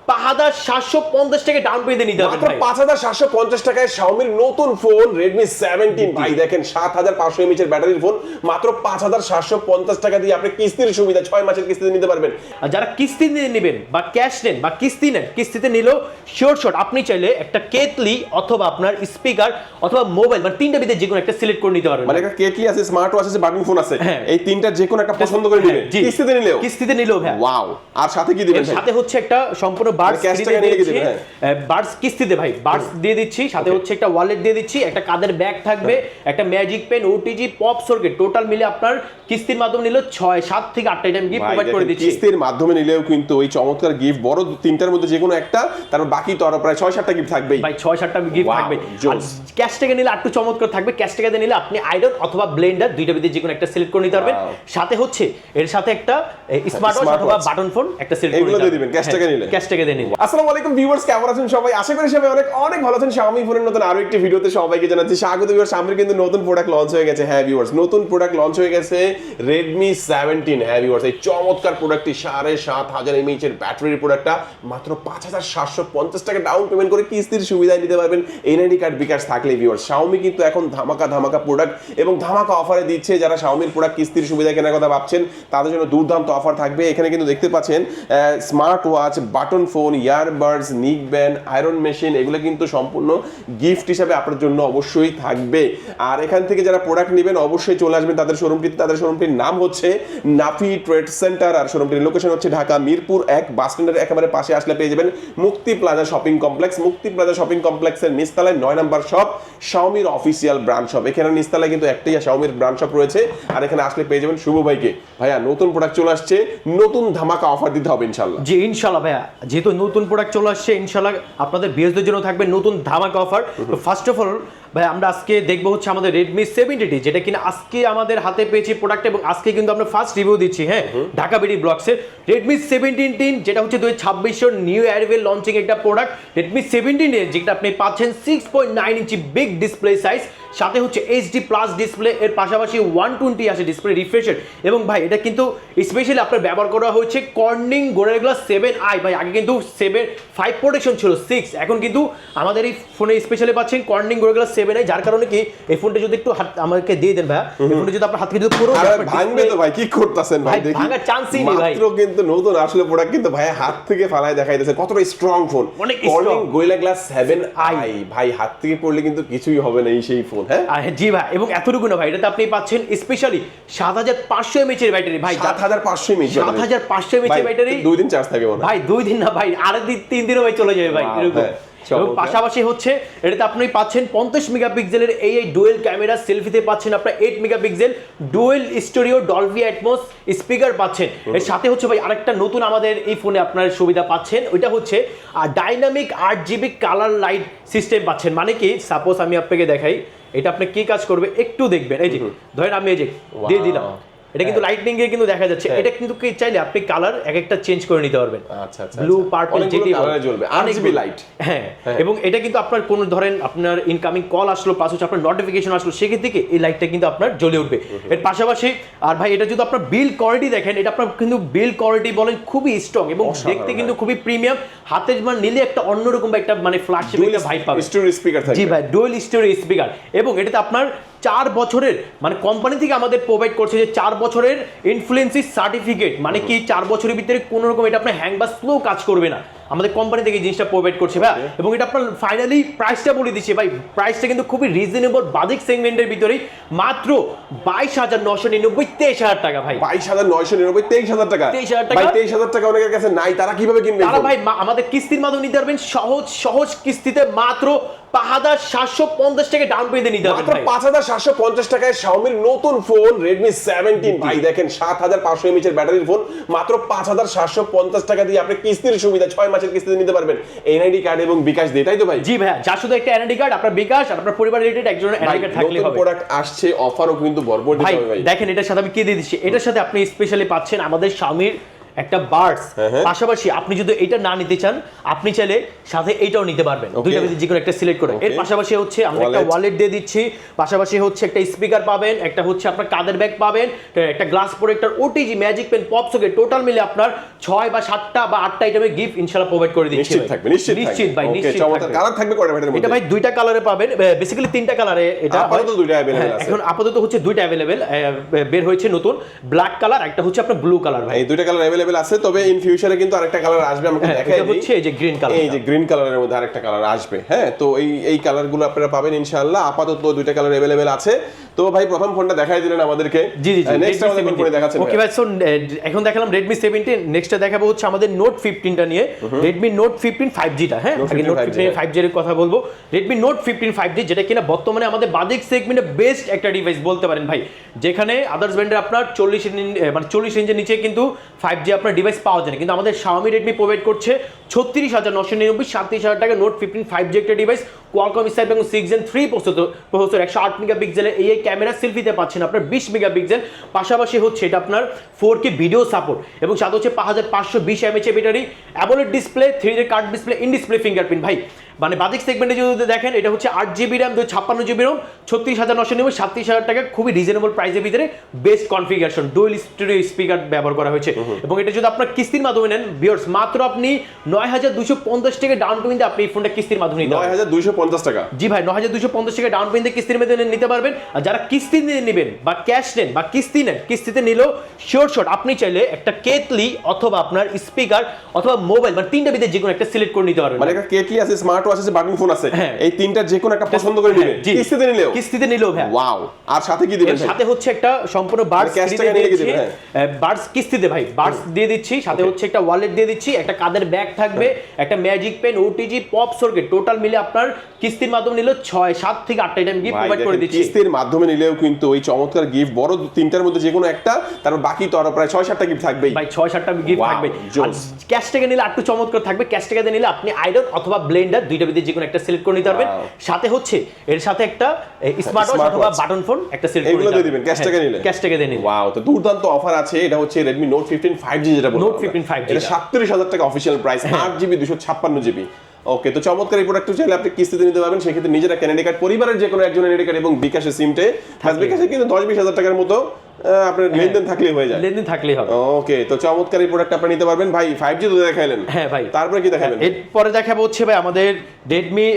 5750 টাকা ডাউন পেমেন্টে নিতে হবে মাত্র 5750 টাকায় Xiaomi-র নতুন ফোন Redmi 17 ভাই দেখেন 7500 mAh এর ব্যাটারির ফোন মাত্র 5750 টাকা দিয়ে আপনি কিস্তির সুবিধা 6 মাসের কিস্তিতে নিতে পারবেন। আর যারা কিস্তি নিয়ে নেবেন বা ক্যাশ নেন বা কিস্তি নেন, কিস্তিতে নিলেও শিওর শট আপনি চাইলে একটা কেটলি অথবা আপনার স্পিকার অথবা মোবাইল মানে তিনটা ভিতরে যে কোনো একটা সিলেক্ট করে নিতে পারবেন। মানে একটা কেটলি আছে, স্মার্ট ওয়াচ আছে, বাটন ফোন আছে, এই তিনটা যে কোনো একটা পছন্দ করে নেবেন কিস্তিতে নিলেও ভাই। ওয়াও। আর সাথে কি দিবেন? সাথে হচ্ছে একটা সম্পূর্ণ বাডস বাডস কিস্তিতে ভাই বাডস দিয়ে দিচ্ছি, সাথে হচ্ছে একটা ওয়ালেট দিয়ে দিচ্ছি, একটা কাঁধের ব্যাগ থাকবে, একটা magic pen, OTG, pop socket, total মিলে আপনার কিস্তির মাধ্যমে নিলে 7 থেকে 8টা আইটেম গিফট প্রোভাইড করে দিচ্ছি। কিস্তির মাধ্যমে নিলেও কিন্তু ওই চমৎকার গিফট বড় তিনটার মধ্যে যে কোনো একটা, তারপর বাকি তো আরো প্রায় 6-7টা গিফট থাকবেই ভাই। 6-7টা গিফট থাকবে। আর ক্যাশ টাকা নিলে একটু চমৎকার থাকবে। ক্যাশ টাকা দিয়ে নিলে আপনি আইডল অথবা ব্লেন্ডার দুইটা ভিতরে যে কোনো একটা সিলেক্ট করে নিতে পারবেন। সাথে হচ্ছে এর সাথে একটা স্মার্ট ওয়াচ অথবা বাটন ফোন একটা সিলেক্ট করে এগুলো দিয়ে দিবেন ক্যাশ টাকা নিলে। ক্যাশ টাকা দিয়ে নিলে। আসসালামু আলাইকুম ভিউয়ার্স, কেমন আছেন সবাই? আশা করি সবাই অনেক অনেক ভালো আছেন। Xiaomi ফোনের নতুন আরো একটি ভিডিওতে সবাইকে জানাচ্ছি স্বাগত। ভিউয়ার্স, সামনে কিন্তু নতুন প্রোডাক্ট লঞ্চ হয়ে গেছে। হ্যাঁ ভিউয়ার্স, নতুন প্রোডাক্ট লঞ্চ হয়ে গেছে Redmi 17। হ্যাঁ ভিউয়ার্স, এই চমৎকার প্রোডাক্টটি 7500 mAh এর ব্যাটারির প্রোডাক্টটা মাত্র 5750 টাকা ডাউন পেমেন্ট করে কিস্তির সুবিধায় নিতে পারবেন এনআইডি কার্ড বিকাশ থাকলে। ভিউয়ার্স, Xiaomi কিন্তু এখন ধামাকা প্রোডাক্ট এবং ধামাকা অফারে দিচ্ছে। যারা Xiaomi-র প্রোডাক্ট কিস্তির সুবিধা কেনার কথা ভাবছেন তাদের জন্য দুর্দান্ত অফার থাকবে। এখানে কিন্তু দেখতে পাচ্ছেন smart watch, button phone, earbuds, নিক ব্যান্ড, আয়রন মেশিন, এগুলো কিন্তু সম্পূর্ণ গিফট হিসাবে আপনার জন্য অবশ্যই থাকবে। আর এখান থেকে যারা প্রোডাক্ট নেবেন অবশ্যই চলে আসবেন তাদের শোরুমটিতে। তাদের শোরুমটির নাম হচ্ছে নাফি ট্রেড সেন্টার, আর শোরুমটির লোকেশন হচ্ছে ঢাকা মিরপুর 1 বাস স্ট্যান্ডের একেবারে পাশে আসলে পেয়ে যাবেন মুক্তি প্লাজা শপিং কমপ্লেক্স। মুক্তি প্লাজা শপিং কমপ্লেক্সের নিচতলায় 9 নম্বর শপ, Xiaomi-র অফিসিয়াল ব্রাঞ্চ শপ। এখানে নিচতলায় কিন্তু একটাই Xiaomi-র ব্রাঞ্চ শপ রয়েছে। আর এখানে আসলে পেয়ে যাবেন শুভ ভাইকে। ভাইয়া, নতুন প্রোডাক্ট চলে আসছে, নতুন ধামাকা অফার দিতে হবে ইনশাআল্লাহ। জি ইনশাআল্লাহ ভাইয়া, যেহেতু নতুন প্রোডাক্ট চলে আসছে ইনশাআল্লাহ আপনাদের ভিউয়ারদের জন্য থাকবে নতুন ধামাকা অফার। তো ফার্স্ট অফ অল ভাই আমরা আজকে দেখবো হচ্ছে আমাদের Redmi 70, যেটা কিনা আজকে আমাদের হাতে পেয়েছি প্রোডাক্ট এবং আজকে কিন্তু আমরা ফার্স্ট রিভিউ দিচ্ছি। হ্যাঁ, ঢাকা বিডি ব্লগসের Redmi 17 যেটা হচ্ছে 2026 নিউ অ্যারাইভেল লঞ্চিং একটা প্রোডাক্ট। Redmi 17 যেটা আপনি পাচ্ছেন 6.9 ইঞ্চি বিগ ডিসপ্লে সাইজ, সাথে হচ্ছে এইচডি প্লাস ডিসপ্লে, এর পাশাপাশি 120 আসে ডিসপ্লে রিফ্রেশার। এবং ভাই এটা কিন্তু স্পেশালি আপনার ব্যবহার করা হচ্ছে কর্নিং গোরিলা গ্লাস 7i। ভাই আগে কিন্তু 5 প্রোটেকশন ছিল 6, এখন কিন্তু আমাদের এই ফোনে স্পেশালি পাচ্ছেন কর্নিং গোরিলা গ্লাস 7i, যার কারণে কি এই ফোনটা যদি একটু আমাকে দিয়ে দেন ভাই, এই ফোনটা যদি আপনার হাত থেকে যদি পুরো ভাঙবে তো ভাই, কি করতেছেন ভাই? দেখি ভাঙার চান্সই নেই ভাই। মাত্র কিন্তু নতুন আসলে প্রোডাক্ট কিন্তু ভাই হাত থেকে ফালায় দেখাইতেছে কতটা strong phone. Corning gorilla glass 7i ভাই, হাত থেকে পড়লে কিন্তু কিছুই হবে না এই সেই ফোন। হ্যাঁ জি ভাই, এবং এতটুকু না ভাই, এটাতে আপনি পাচ্ছেন স্পেশালি 7500 mAh এর ব্যাটারি। ভাই 7500 mAh, 7500 mAh এর ব্যাটারি, 2 দিন চার্জ থাকে ভাই 2 দিন না ভাই, আর 3 দিনও ভাই চলে যাবে ভাই এরকম। এবং পাশাপাশি হচ্ছে এটাতে আপনি পাচ্ছেন 50 মেগাপিক্সেলের এই ডুয়েল ক্যামেরা, সেলফিতে পাচ্ছেন আপনার 8 megapixel dual stereo Dolby atoms speaker পাচ্ছেন। এর সাথে হচ্ছে ভাই আরেকটা নতুন আমাদের এই ফোনে আপনার সুবিধা পাচ্ছেন, ওইটা হচ্ছে dynamic 8GB colour light system পাচ্ছেন। মানে কি, সাপোজ আমি আপনাকে দেখাই এটা আপনি কি কাজ করবে একটু দেখবেন। এই যে ধরেন আমি এই যে দিয়ে দিলাম, এটা কিন্তু লাইটনিং এ কিন্তু দেখা যাচ্ছে। এটা কিন্তু কি চাইলে আপনি কালার এক একটা চেঞ্জ করে নিতে পারবেন। আচ্ছা আচ্ছা, ব্লু, পার্পল, যেটি কালারে জ্বলবে, আরজিবি লাইট। হ্যাঁ, এবং এটা কিন্তু আপনার কোন ধরেন আপনার ইনকামিং কল আসলো প্লাস হচ্ছে আপনার নোটিফিকেশন আসলো, সেক্ষেত্রে থেকে এই লাইটটা কিন্তু আপনার জ্বলে উঠবে। এর পাশাপাশি আর ভাই এটা যদি আপনার বিল্ড কোয়ালিটি দেখেন, এটা আপনার কিন্তু বিল্ড কোয়ালিটি বলেন খুবই স্ট্রং এবং দেখতে কিন্তু খুবই প্রিমিয়াম। হাতে মানে নিলে একটা অন্যরকম একটা মানে ফ্ল্যাগশিপ একটা ভাইব পাবেন। স্টোরি স্পিকার থাকবে। জি ভাই, ডুয়াল স্টোরি স্পিকার, এবং এটাতে আপনার 4 বছরের মানে কোম্পানি থেকে আমাদের প্রোভাইড করছে যে 4 বছরের ইনফ্লুয়েন্সি সার্টিফিকেট। মানে কি 4 বছরের ভিতরে কোনো রকম এটা আপনার হ্যাং বা স্লো কাজ করবে না, আমাদের কোম্পানি থেকে জিনিসটা প্রোভাইড করছে ভাই। এবং এটা আপনার ফাইনালি প্রাইসটা বলে দিচ্ছি ভাই, প্রাইসটা কিন্তু খুবই রিজনেবল বাজেট সেগমেন্টের ভিতরেই, মাত্র 22,999 23,000 টাকা ভাই। 22,999 23,000 টাকা। 23,000 টাকা। ভাই 23,000 টাকা অনেকের কাছে নাই, তারা কিভাবে কিনবে? তারা ভাই আমাদের কিস্তির মাধ্যমে নিতে পারবেন, সহজ কিস্তিতে মাত্র 5750 টাকা ডাউন পেমেন্টে নিতে পারবেন। মাত্র 5750 টাকায় Xiaomi-র নতুন ফোন Redmi 17 ভাই দেখেন 7500 mAh এর ব্যাটারির ফোন মাত্র 5750 টাকা দিয়ে আপনি কিস্তির সুবিধা 6 মাসের কিস্তিতে নিতে পারবেন এনআইডি কার্ড এবং বিকাশ দিয়ে, তাই তো ভাই? জি ভাই, যা শুধু একটা এনআইডি কার্ড, আপনার বিকাশ আর আপনার পরিবার রিলেটেড একজনের এনআইডি কার্ড থাকলে হবে। নতুন প্রোডাক্ট আসছে, অফারও কিন্তু ভরপুর দিতে হবে ভাই। দেখেন এটার সাথে আমি কি দিয়ে দিচ্ছি, এটার সাথে আপনি স্পেশালি পাচ্ছেন আমাদের Xiaomi-র একটা বাডস, পাশাপাশি আপনি যদি এটা না নিতে চান আপনি চাইলে সাথে এটাও নিতে পারবেন, দুইটা ভিতরে যে কোনো একটা সিলেক্ট করে। এর পাশাপাশি হচ্ছে আমরা একটা ওয়ালেট দিয়ে দিচ্ছি, পাশাপাশি হচ্ছে একটা স্পিকার পাবেন, একটা হচ্ছে আপনার কাঁধের ব্যাগ পাবেন, একটা glass protector, OTG, magic pen, pop socket, total মিলে আপনার 6 বা 7টা বা 8টা আইটেমের গিফট ইনশাআল্লাহ প্রোভাইড করে দিচ্ছি। নিশ্চিত থাকবে, নিশ্চিত ভাই, নিশ্চিত থাকবে। কালার থাকবে কয়টা ভাইয়ের মধ্যে? এটা ভাই দুইটা কালারে পাবেন, বেসিক্যালি তিনটা কালারে এটা আপাতত দুইটা अवेलेबल আছে। এখন আপাতত হচ্ছে দুইটা अवेलेबल বের হয়েছে নতুন, ব্ল্যাক কালার, একটা হচ্ছে আপনার ব্লু কালার। ভাই এই দুইটা কালার अवेलेबल আছে, তবে ইন ফিউচারে কিন্তু আরেকটা কালার আসবে, আমাকে দেখাই এটা হচ্ছে এই যে গ্রিন কালার, এই যে গ্রিন কালারের মধ্যে আরেকটা কালার আসবে। হ্যাঁ, তো এই কালারগুলো আপনারা পাবেন ইনশাআল্লাহ। আপাতত দুইটা কালার अवेलेबल আছে। তো ভাই প্রথম ফোনটা দেখাই দিলেন আমাদেরকে। জি জি, নেক্সট আমাদের কোন ফোন দেখাচ্ছেন? ওকে ভাই, সো এখন দেখালাম Redmi 17, নেক্সটটা দেখাবো হচ্ছে আমাদের Note 15টা নিয়ে, Redmi Note 15 5G টা। হ্যাঁ, আগে Note 15 5G এর কথা বলবো। Redmi Note 15 5G যেটা কিনা বর্তমানে আমাদের বাজেট সেগমেন্টে বেস্ট একটা ডিভাইস বলতে পারেন ভাই, যেখানে আদার্স ব্র্যান্ডের আপনার 40 রেঞ্জের নিচে কিন্তু 5G আপনার ডিভাইস পাওয়া যায় না, কিন্তু আমাদের Xiaomi Redmi প্রোভাইড করছে 36,999 37,000 টাকা Note 15 5G একটা device, Qualcomm Snapdragon 6 Gen 3 processor, 108 মেগাপিক্সেলের এই ক্যামেরা, সেলফিতে পাচ্ছেন আপনার 20 মেগাপিক্সেল, পাশাপাশি হচ্ছে এটা আপনার 4K ভিডিও সাপোর্ট, এবং সাথে হচ্ছে 5520 mAh battery, AMOLED display, 3D card display, in display fingerprint. ভাই মানে বাজেট সেগমেন্টে যদি দেখেন এটা হচ্ছে 8GB RAM 256GB ROM, 36,999 37,000 টাকা, খুবই রিজনেবল প্রাইসের ভিতরে best configuration, dual stereo speaker ব্যবহার করা হয়েছে। এবং এটা যদি আপনার কিস্তির মাধ্যমে নেন ভিউয়ার্স, মাত্র আপনি 9,250 টাকা ডাউন পেমেন্টে আপনি এই ফোনটা কিস্তির মাধ্যমে নিতে পারবেন। 9,250 টাকা? জি ভাই, 9,250 টাকা ডাউন পেমেন্টে কিস্তির মাধ্যমে নিতে পারবেন। আর যারা কিস্তি নিয়ে নেবেন বা ক্যাশ নেন বা কিস্তি নেন, কিস্তিতে নিলেও শর্ট আপনি চাইলে একটা কেটলি অথবা আপনার স্পিকার অথবা মোবাইল, মানে তিনটা ভিতরে যে কোনো একটা সিলেক্ট করে নিতে পারবেন। মানে একটা কেটলি আছে, স্মার্ট ওয়াচ আছে, বাটন ফোন আছে, এই তিনটার যে কোনো একটা পছন্দ করে নেবেন কিস্তিতে নিলেও ভাই। ওয়াও! আর সাথে কি দিবেন? সাথে হচ্ছে একটা সম্পূর্ণ বাডস বাডস কিস্তিতে ভাই, বাডস দিয়ে দিচ্ছি, সাথে হচ্ছে একটা ওয়ালেট দিয়ে দিচ্ছি, একটা কাঁধের ব্যাগ থাকবে, একটা magic pen, OTG, pop socket, total মিলে আপনার কিস্তির মাধ্যমে নিলেও 7 থেকে 8টা আইটেম গিফট প্রোভাইড করে দিচ্ছি। কিস্তির মাধ্যমে নিলেও কিন্তু ওই চমৎকার গিফট, বড় তিনটার মধ্যে যে কোনো একটা, তারপর বাকি তো আরো প্রায় 6-7টা গিফট থাকবেই ভাই, 6-7টা গিফট থাকবে। ক্যাশ টাকা নিলে একটু চমৎকার থাকবে, ক্যাশ টাকা দিয়ে নিলে আপনি আয়রন অথবা ব্লেন্ডার দুইটা ভিতরে যে কোনো একটা সিলেক্ট করে নিতে পারবেন। সাথে হচ্ছে এর সাথে একটা স্মার্ট ওয়াচ অথবা বাটন ফোন একটা সিলেক্ট করে এগুলো দিয়ে দিবেন ক্যাশ টাকা নিলে। ক্যাশ টাকা দিয়ে নিলে। ওয়াও! তো দুর্দান্ত অফার আছে। এটা হচ্ছে Redmi Note 15 5G যেটা বললাম, Note 15 5G এটা 37,000 টাকা অফিশিয়াল প্রাইস, 8GB 256GB। ওকে, তো চমৎকার এই প্রোডাক্টটা চাইলে আপনি কিস্তিতে নিতে পারবেন, সেক্ষেত্রে নিজেরা ক্রেডিট কার্ড, পরিবারের যে কোনো একজনের ক্রেডিট কার্ড এবং বিকাশের সিমটে, বিকাশে কিন্তু 10-20 টাকার মতো আপনার লেনদেন থাকলেই হয়ে যায়, লেনদেন থাকলেই হবে। ওকে, তো চমৎকার এই প্রোডাক্ট আপনি নিতে পারবেন। ভাই 5G তো দেখাইলেন, হ্যাঁ ভাই, তারপরে কি দেখাবেন? এরপরে দেখাবো হচ্ছে ভাই আমাদের Redmi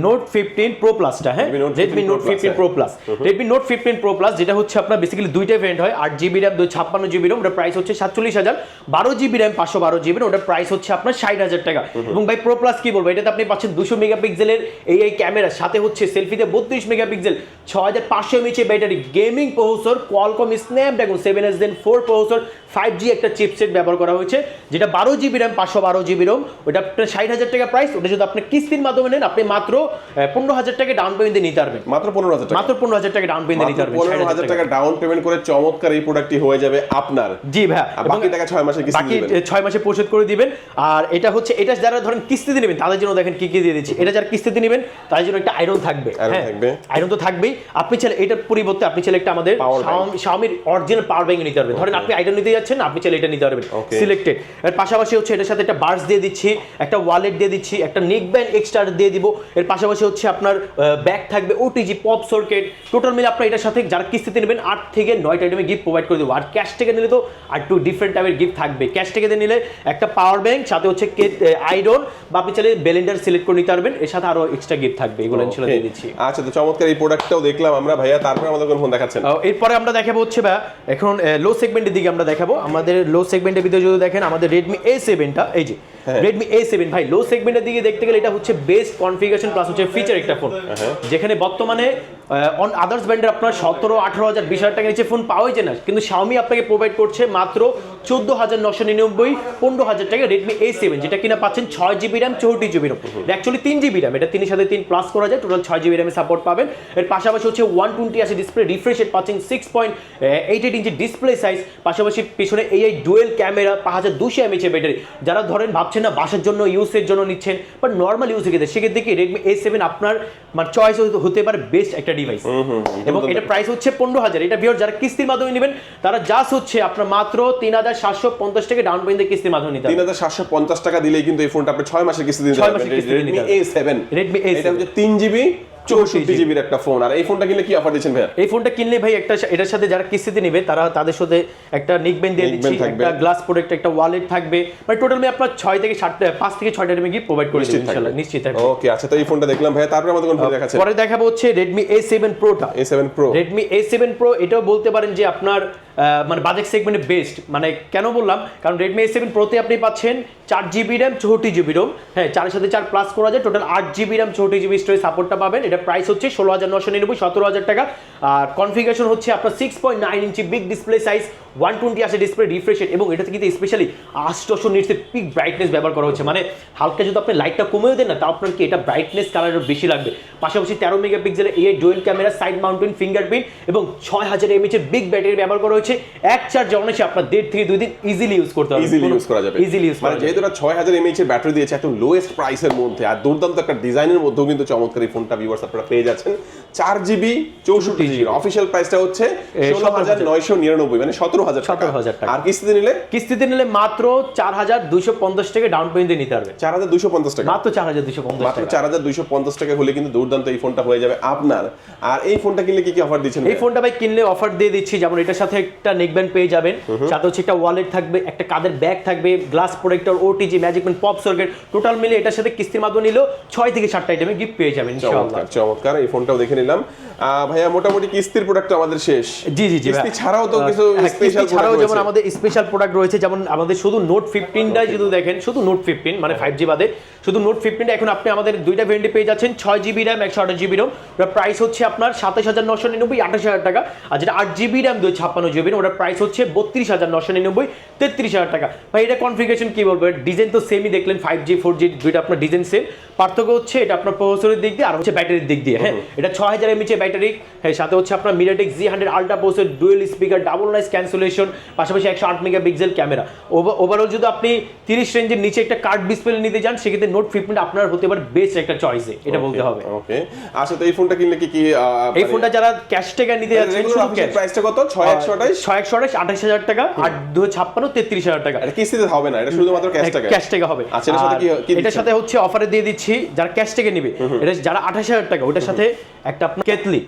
Note 15 Pro Plus-টা। হ্যাঁ, Redmi Note 15 Pro Plus, Redmi Note 15 Pro Plus যেটা হচ্ছে আপনার বেসিক্যালি দুইটা ভেরিয়েন্ট হয়, 8GB RAM 256GB ROM, ওটার প্রাইস হচ্ছে 47,000, 12GB RAM 512GB ROM, ওটার প্রাইস হচ্ছে আপনার 60,000 টাকা। এবং ভাই Pro Plus কি বলবো, এটাতে আপনি পাচ্ছেন 200 মেগাপিক্সেলের এই ক্যামেরা, সাথে হচ্ছে সেলফিতে 32 megapixel, 6500 mAh battery, gaming processor, Qualcomm Snapdragon 7 Gen 4 processor, 5G একটা চিপসেট ব্যবহার করা হয়েছে, যেটা 12GB RAM 512GB ROM, ওটা আপনার 60,000 টাকা প্রাইস। ওটা যদি আপনি কিস্তির মাধ্যমে নেন আপনি মাত্র 15,000 টাকা ডাউন পেমেন্টে নিতে পারবেন। মাত্র 15,000 টাকা? মাত্র 15,000 টাকা ডাউন পেমেন্টে নিতে পারবেন। 15,000 টাকা ডাউন পেমেন্ট করে চমৎকার এই প্রোডাক্টটি হয়ে যাবে আপনার। জি ভাই, বাকি টাকা 6 মাসে কিস্তি দিবেন, বাকি 6 মাসে পরিশোধ করে দিবেন। আর এটা হচ্ছে, এটা যারা ধরেন কিস্তিতে নেবেন তাদের জন্য দেখেন কি কি দিয়ে দিচ্ছি। এটা যারা কিস্তিতে নেবেন তাদের জন্য একটা আয়রন থাকবে, আয়রন তো থাকবেই। আপনি চাইলে এটার পরিবর্তে আপনি চাইলে একটা আমাদের Xiaomi অরিজিনাল পাওয়ার ব্যাংক নিতে পারবেন। ধরেন আপনি আয়রন নিতে যাচ্ছেন, আপনি চাইলে এটা নিতে পারবেন সিলেক্টেড। এর পাশাপাশি হচ্ছে এটার সাথে একটা বাডস দিয়ে দিচ্ছি, একটা ওয়ালেট দিয়ে দিচ্ছি, একটা নেক ব্যান্ড এক্সট্রা দিয়ে দিব। এর পাশাপাশি হচ্ছে আপনার ব্যাগ থাকবে, ওটিজি, পপ সকেট, টোটাল মিলে আপনার এটার সাথে যারা কিস্তিতে নেবেন 8 থেকে 9টা আইটেমে গিফট প্রোভাইড করে দেবো। আর ক্যাশ থেকে নিলে তো আর একটু ডিফারেন্ট টাইপের গিফট থাকবে। ক্যাশ থেকে নিলে একটা পাওয়ার ব্যাংক, সাথে হচ্ছে আয়রন বা আপনি চাইলে ব্লেন্ডার সিলেক্ট করে নিতে পারবেন, এর সাথে আরো এক্সট্রা গিফট থাকবে, এগুলো ইনশাআল্লাহ দিয়ে দিচ্ছি। আচ্ছা, তো চমৎকার এই প্রোডাক্টটাও দেখলাম আমরা ভাইয়া, তারপরে আমাদের কোন ফোন দেখাচ্ছেন? এরপরে আমরা দেখাবো হচ্ছে ভাই এখন লো সেগমেন্টের দিকে আমরা দেখাবো। আমাদের লো সেগমেন্টের ভিতরে যদি দেখেন আমাদের Redmi A7টা, এই যে Redmi A7 ভাই, লো সেগমেন্টের দিকে দেখতে গেলে এটা হচ্ছে বেস্ট কনফিগারেশন প্লাস হচ্ছে ফিচার একটা ফোন, যেখানে বর্তমানে অন আদার্স ব্র্যান্ডের আপনার 17-18,000 20,000 টাকা নিচে ফোন পাওয়াই যায় না, কিন্তু Xiaomi আপনাকে প্রোভাইড করছে মাত্র 14,999 15,000 টাকা Redmi A7, যেটা কিনা পাচ্ছেন 6GB RAM 64GB ROM, actually 3GB RAM, এটা 3 সাথে 3 প্লাস করা যায়, টোটাল 6GB RAM এর সাপোর্ট পাবেন। এর পাশাপাশি হচ্ছে 120 আছে ডিসপ্লে রিফ্রেশ রেট পাচ্ছেন, 6.88 ইঞ্চি ডিসপ্লে সাইজ, পাশাপাশি পিছনে এই ডুয়েল ক্যামেরা, 5200 mAh ব্যাটারি। যারা ধরেন ভাবছেন না বাসার জন্য ইউজের জন্য নিচ্ছেন বা নর্মাল ইউজের ক্ষেত্রে, সেক্ষেত্রে কি Redmi A7 আপনার মানে চয়েস হতে পারে বেস্ট একটা ডিভাইস এবং এটা প্রাইস হচ্ছে 15,000। এটা ভিউয়ার যারা কিস্তির মাধ্যমে নেবেন তারা জাস্ট হচ্ছে আপনার মাত্র 3,750 টাকা ডাউন পেমেন্টে কিস্তির মাধ্যমে নিতে হবে। 3,750 টাকা দিলেই কিন্তু এই ফোনটা আপনি 6 মাসের কিস্তি দিতে পারবেন। Redmi A7 এটা হচ্ছে 3GB 64GB এর একটা ফোন। আর এই ফোনটা কিনলে কি অফার দিচ্ছেন ভাই? এই ফোনটা কিনলে ভাই একটা এটার সাথে যারা কিস্তিতে নেবে তারা তাদের সাথে একটা নেকব্যান্ড দিয়ে দিচ্ছি, একটা গ্লাস প্রোডাক্ট, একটা ওয়ালেট থাকবে, মানে টোটাল আমি আপনার 5 থেকে 6টা টাইমে গিফট প্রোভাইড করে দেব ইনশাআল্লাহ, নিশ্চিত থাকবে। ওকে, আচ্ছা, তো এই ফোনটা দেখলাম ভাই, তারপরে আমাদের কোন ফোন দেখাচ্ছেন? পরে দেখাবো হচ্ছে Redmi A7 Pro টা। A7 Pro, Redmi A7 Pro এটাও বলতে পারেন যে আপনার মানে বাজেট সেগমেন্টে বেস্ট। মানে কেন বললাম, কারণ Redmi A7 Pro তে আপনি পাচ্ছেন 4GB RAM 64GB ROM, হ্যাঁ 4 এর সাথে 4 প্লাস করা যায়, total 8GB RAM 64GB storage সাপোর্টটা পাবেন। এটা প্রাইস হচ্ছে 16,999, 17,000 টাকা। আর কনফিগারেশন হচ্ছে আপনার 6.9 ইঞ্চি বিগ ডিসপ্লে সাইজ, 120 আসে ডিসপ্লে রিফ্রেশ রেট, এবং এটাতে কিন্তু স্পেশালি 800 নিটসের পিক ব্রাইটনেস ব্যবহার করা হচ্ছে। মানে হালকা যদি আপনি লাইটটা কমেও দেন না, তাও আপনার কি এটা ব্রাইটনেস কালারের বেশি লাগবে। পাশাপাশি 13 মেগাপিক্সেলের AI dual camera, side mountain fingerprint এবং 6000 mAh এর বিগ ব্যাটারি ব্যবহার করা হয়েছে। এক চার্জ অনায়াসে আপনার 1.5 থেকে 2 দিন ইজিলি ইউজ করতে পারবেন, ইজিলি ইউজ করা যাবে। ইজিলি ইউজ করা মানে যেহেতু এটা 6000 mAh এর ব্যাটারি দিয়েছে এত লোয়েস্ট প্রাইসের মধ্যে, আর দুর্দান্ত একটা ডিজাইনের মধ্যেও কিন্তু চমৎকার এই ফোনটা ভিউয়ার্স আপনারা পেয়ে যাচ্ছেন। 4GB 64GB, অফিশিয়াল প্রাইসটা হচ্ছে 16,999, মানে 17,000 টাকা। আর কিস্তিতে নিলে মাত্র 4,250 টাকা ডাউন পেমেন্টে নিতে পারবে। 4,250 টাকা, মাত্র 4,250 মাত্র টাকা। 4,250 টাকা হলে কিন্তু দুর্দান্ত এই ফোনটা হয়ে যাবে আপনার। আর এই ফোনটা কিনলে কি কি অফার দিচ্ছেন? এই ফোনটা ভাই কিনলে অফার দিয়ে দিচ্ছি, যেমন এটার সাথে একটা নেকব্যান্ড পেয়ে যাবেন, সাথে হচ্ছে একটা ওয়ালেট থাকবে, একটা কাঁধের ব্যাগ থাকবে, glass protector, OTG, magic pen, pop socket, total মিলে এটার সাথে কিস্তির মাধ্যমে নিলেও 6 থেকে 7টা আইটেমে গিফট পেয়ে যাবেন ইনশাআল্লাহ। চমৎকার, এই ফোনটাও দেখে নিলাম। ভাইয়া মোটামুটি কিস্তির প্রোডাক্ট আমাদের শেষ। জি কিস্তি ছাড়াও তো কিছু স্পেশাল ছাড়াও যেমন আমাদের স্পেশাল প্রোডাক্ট রয়েছে, যেমন আমাদের শুধু নোট 15টাই যদি দেখেন, শুধু নোট 15 মানে 5G বাদে শুধু নোট 15টা এখন আপনি আমাদের দুইটা ভেরিয়েন্টে পেয়ে যাচ্ছেন, 6GB RAM 128GB ROM। ওটার প্রাইস হচ্ছে আপনার 27,999, 28,000 টাকা। আর যেটা 8GB RAM 256GB ROM, ওটার প্রাইস হচ্ছে 32,999, 33,000 টাকা। ভাই এটা কনফিগারেশন কি বলবো, ডিজাইন তো সেমই দেখলেন, 5G 4G দুইটা আপনার ডিজাইন সেম, পার্থক্য হচ্ছে এটা আপনার প্রসেসরের দিক দিয়ে আর হচ্ছে ব্যাটারির দিক দিয়ে। হ্যাঁ, এটা 6000 mAh ব্যাটারি, হ্যাঁ সাথে হচ্ছে আপনার MediaTek Z100 ultra processor, dual speaker, double noise cancellation, পাশাপাশি 108 মেগাপিক্সেল ক্যামেরা। ওভারঅল যদি আপনি 30 রেঞ্জের নিচে একটা কার্ড ডিসপ্লে নিতে যান, সেক্ষেত্রে নোট 15 আপনার হতে পারে বেস্ট একটা চয়েস, এটা বলতে হবে। ওকে, আচ্ছা, তো এই ফোনটা কিনলে কি কি এই ফোনটা যারা ক্যাশ টাকা নিতে যাচ্ছেন, শুধু ক্যাশ প্রাইসটা কত? 6128, 28,000 টাকা, আর 256 33,000 টাকা। এটা কিস্তিতে হবে না, এটা শুধুমাত্র ক্যাশ টাকা, ক্যাশ টাকা হবে। আচ্ছা, এর সাথে কি এটার সাথে হচ্ছে অফারে দিয়ে দিচ্ছি যারা ক্যাশ টাকা নেবে, এটা যারা 28,000 টাকা, ওটার সাথে একটা আপনার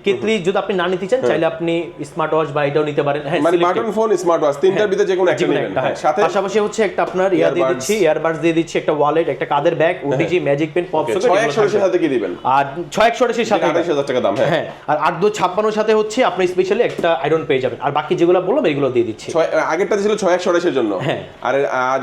কেতলি যদি আপনি না নিতে চান, চাইলে আপনি স্মার্ট ওয়াচ বা এটাও নিতে পারেন। হ্যাঁ, মানে বাটন ফোন, স্মার্ট ওয়াচ, তিনটার ভিতরে যে কোনো একটা নেবেন। সাথে পাশাপাশি হচ্ছে একটা আপনার ইয়ার দিয়ে দিচ্ছি, ইয়ারবাডস দিয়ে দিচ্ছি, একটা ওয়ালেট, একটা কাঁধের bag, OTG, magic pen, pop socket, 6128 এর সাথে কি দিবেন? আর 6128 এর সাথে 28,000 টাকা দাম। হ্যাঁ, আর 8256 সাথে হচ্ছে আপনি স্পেশালি একটা আয়রন পেয়ে যাবেন। আর বাকি যেগুলো বললাম এগুলো দিয়ে দিচ্ছি। আগেরটা ছিল 6128 এর জন্য, আর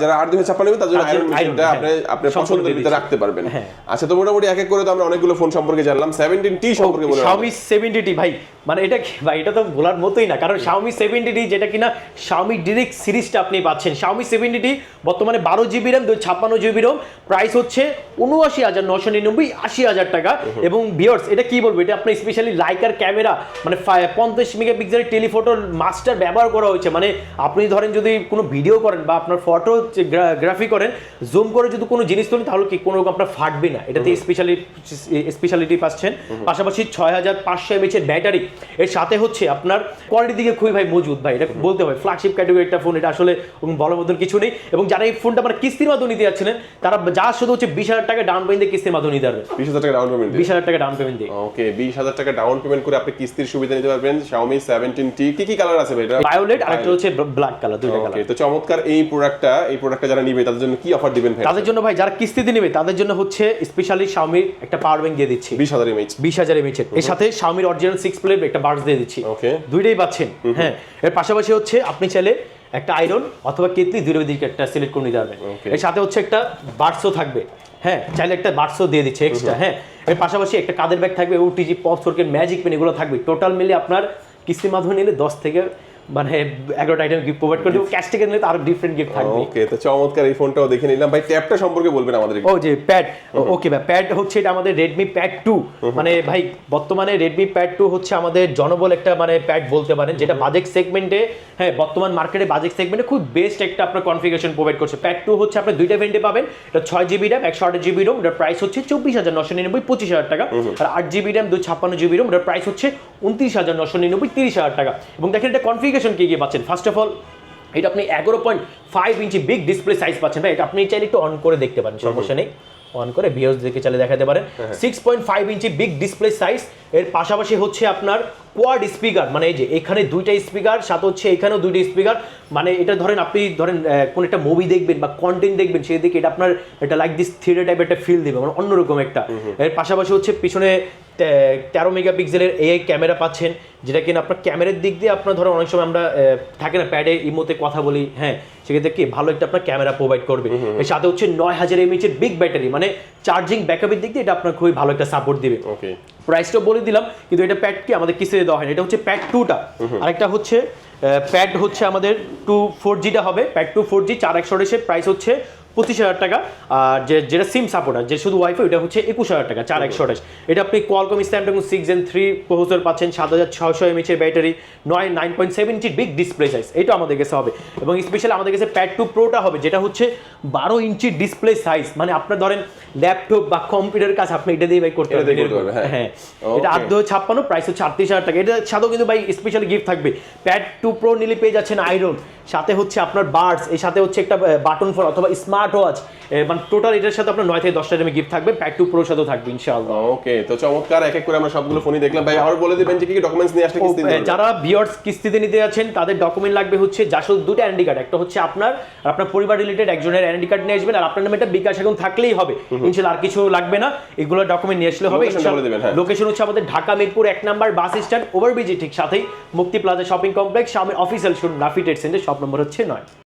যারা 8256 নেবেন তার জন্য আয়রন মেশিনটা আপনি পছন্দের ভিতরে রাখতে পারবেন। আচ্ছা, তো মোটামুটি এক এক করে তো আমরা অনেকগুলো ফোন সম্পর্কে জানলাম। 17T সম্পর্কে বলুন। Xiaomi 70T ভাই, মানে এটা কি ভাই, এটা তো বলার মতোই না, কারণ Xiaomi 70T যেটা কিনা Xiaomi Direct সিরিজটা আপনি পাচ্ছেন। Xiaomi 70T বর্তমানে 12GB RAM 256GB ROM, price হচ্ছে 79,999, 80,000 টাকা। এবং ভিউয়ার্স এটা কি বলবো, এটা আপনি স্পেশালি লাইকার ক্যামেরা, মানে 50 মেগাপিক্সেলের টেলিফটো মাস্টার ব্যবহার করা হয়েছে। মানে আপনি ধরেন যদি কোনো ভিডিও করেন বা আপনার ফটোগ্রাফি করেন, জুম করে যদি কোনো জিনিস তোলেন, তাহলে কি কোনো আপনার ফাটবে না, এটাতে স্পেশালিটি পাচ্ছেন। পাশাপাশি 6500 mAh এর ব্যাটারি, এর সাথে হচ্ছে আপনার কোয়ালিটি দিকে খুবই ভাই মজবুত ভাই, এটা বলতে হয় ফ্ল্যাগশিপ ক্যাটাগরি একটা ফোন, এটা আসলে বলার মতন কিছু নেই। এবং যারা এই ফোনটা আপনার কিস্তির মাধ্যমে নিতে যাচ্ছিলেন, তারা যা শুধু হচ্ছে 20,000 টাকা ডাউন পেমেন্ট দিয়ে কিস্তির মাধ্যমে নিতে পারবেন। 20,000 টাকা ডাউন পেমেন্ট, 20,000 টাকা ডাউন পেমেন্ট দিয়ে। ওকে, 20,000 টাকা ডাউন পেমেন্ট করে আপনি কিস্তির সুবিধা নিতে পারবেন। Xiaomi 17T কি কি কালার আছে ভাই? এটা ভায়োলেট আর একটা হচ্ছে ব্ল্যাক কালার, দুইটা কালার। ওকে, তো চমৎকার এই প্রোডাক্টটা যারা নিবে তাদের জন্য কি অফার দিবেন ভাই? তাদের জন্য ভাই যারা কিস্তিতে নেবে তাদের জন্য হচ্ছে স্পেশালি Xiaomi একটা পাওয়ার ব্যাংক দিয়ে দিচ্ছি 20,000 mAh, 20,000 mAh এর সাথে Xiaomi অরিজিনাল 6 প্লেট একটা বাডস দিয়ে দিচ্ছি। ওকে, দুইটাই পাচ্ছেন। হ্যাঁ, এর পাশাপাশি হচ্ছে আপনি চাইলে একটা আয়রন অথবা কেতলি দুইটার দিকে একটা সিলেক্ট করে নিতে পারবেন। এর সাথে হচ্ছে একটা বাডসও থাকবে, হ্যাঁ চাইলে একটা বাডসও দিয়ে দিচ্ছে এক্সট্রা। হ্যাঁ, এর পাশাপাশি একটা কাঁধের ব্যাগ থাকবে, OTG, pop socket, magic pen, এগুলো থাকবে। টোটাল মিলে আপনার কিস্তির মাধ্যমে নিলে 10 থেকে মানে 11টা আইটেম গিফট প্রোভাইড করে দেবো। ক্যাশ থেকে নিলে তো আরো ডিফারেন্ট গিফট থাকবে। ওকে, তো চমৎকার, এই ফোনটাও দেখে নিলাম ভাই। ট্যাবটা সম্পর্কে বলবেন আমাদের ও যে প্যাড, ওকে ভাই, প্যাড হচ্ছে এটা আমাদের রেডমি প্যাড 2। মানে ভাই বর্তমানে রেডমি প্যাড 2 হচ্ছে আমাদের জনবল একটা মানে প্যাড বলতে পারেন, যেটা বাজেট সেগমেন্টে, হ্যাঁ বর্তমান মার্কেটে বাজেট সেগমেন্টে খুব বেস্ট একটা আপনার কনফিগারেশন প্রোভাইড করছে। প্যাড 2 হচ্ছে আপনার দুইটা ভেরিয়েন্টে পাবেন, এটা 6GB RAM 128GB ROM, এটার প্রাইস হচ্ছে 24,999 25,000 টাকা। আর 8GB RAM 256GB ROM, এটার প্রাইস হচ্ছে 29,999 30,000 টাকা। এবং দেখেন এটা কনফিগারেশন কি কি পাচ্ছেন। ফার্স্ট অফ অল এটা আপনি 11.5 ইঞ্চি বিগ ডিসপ্লে সাইজ পাচ্ছেন ভাই। এটা আপনি চাইলে একটু অন করে দেখতে পারেন, সমস্যা নেই, অন করে ভিউজ দেখে চালিয়ে দেখাতে পারেন। 6.5 ইঞ্চি বিগ ডিসপ্লে সাইজ, এর পাশাপাশি হচ্ছে আপনার কোয়াড স্পিকার, মানে এই যে এখানে দুইটা স্পিকার, সাথে হচ্ছে এখানেও দুইটা স্পিকার। মানে এটা ধরেন আপনি ধরেন কোন একটা মুভি দেখবেন বা কন্টেন্ট দেখবেন, সেই দিকে এটা আপনার এটা লাইক দিস থিয়েটার টাইপের একটা ফিল দেবে, মানে অন্যরকম একটা। এর পাশাপাশি হচ্ছে পিছনে 13 মেগাপিক্সেলের AI ক্যামেরা পাচ্ছেন, যেটা কিনা আপনার ক্যামেরার দিক দিয়ে আপনার ধরো অনেক সময় আমরা থাকে না প্যাডে ইমোতে কথা বলি, হ্যাঁ সেক্ষেত্রে কি ভালো একটা আপনার ক্যামেরা প্রোভাইড করবে। এর সাথে হচ্ছে 9000 mAh এর বিগ ব্যাটারি, মানে চার্জিং ব্যাকআপের দিক দিয়ে এটা আপনার খুবই ভালো একটা সাপোর্ট দিবে। ওকে, প্রাইসটা বলে দিলাম, কিন্তু এটা প্যাড কি আমাদের কিসে দেওয়া হয়, এটা হচ্ছে প্যাড 2টা। আরেকটা হচ্ছে প্যাড হচ্ছে আমাদের 4Gটা হবে, প্যাড 2 4G 4128 প্রাইস হচ্ছে 25,000 টাকা। আর যেটা সিম সাপোর্টার, যে শুধু ওয়াইফাই, ওটা হচ্ছে 21,000 টাকা 4128। এটা আপনি কোয়ালকম স্ন্যাপড্রাগন 6 Gen 3 প্রসেসর পাচ্ছেন, 7600 mAh এর ব্যাটারি, 9.7 ইঞ্চি বিগ ডিসপ্লে সাইজ, এটা আমাদের কাছে হবে। এবং স্পেশালি আমাদের কাছে প্যাড 2 প্রোটা হবে, যেটা হচ্ছে 12 ইঞ্চি ডিসপ্লে সাইজ, মানে আপনার ধরেন ল্যাপটপ বা কম্পিউটারের কাজ আপনি এটা দিয়ে ভাই করতে পারবেন। হ্যাঁ, এটা 856 প্রাইস হচ্ছে 38,000 টাকা। এটা সাথেও কিন্তু ভাই স্পেশালি গিফট থাকবে। প্যাড 2 প্রো নিলে পেয়ে যাচ্ছেন আয়রন, সাথে হচ্ছে আপনার বাডস, এর সাথে হচ্ছে একটা বাটন ফোন অথবা স্মার্ট ওয়াচ, মানে টোটাল এটার সাথে আপনার 9 থেকে 10টা গিফট থাকবে। প্যাড 2 প্রোর সাথেও থাকবে ইনশাআল্লাহ। ওকে, তো চমৎকার, এক এক করে আমরা সবগুলো ফোনই দেখলাম ভাই। আবার বলে দিবেন যে কি কি ডকুমেন্টস নিয়ে আসলে কিস্তি দিবেন। যারা ভিউয়ার্স কিস্তিতে নিতে যাচ্ছেন তাদের ডকুমেন্ট লাগবে হচ্ছে জাস্ট দুটো এনআইডি কার্ড, একটা হচ্ছে আপনার আর আপনার পরিবার রিলেটেড একজনের এনআইডি কার্ড নিয়ে আসবেন, আর আপনার নামে একটা বিকাশ অ্যাকাউন্ট থাকলেই হবে ইনশাআল্লাহ, আর কিছু লাগবে না। এগুলো ডকুমেন্ট নিয়ে আসলে হবে ইনশাআল্লাহ। লোকেশন হচ্ছে আমাদের Dhaka Mirpur 1 number bus stand, ওভারব্রিজের ঠিক সাথেই Mukti plaza shopping complex, Xiaomi official showroom, Rafi trade centre, shop number হচ্ছে 9।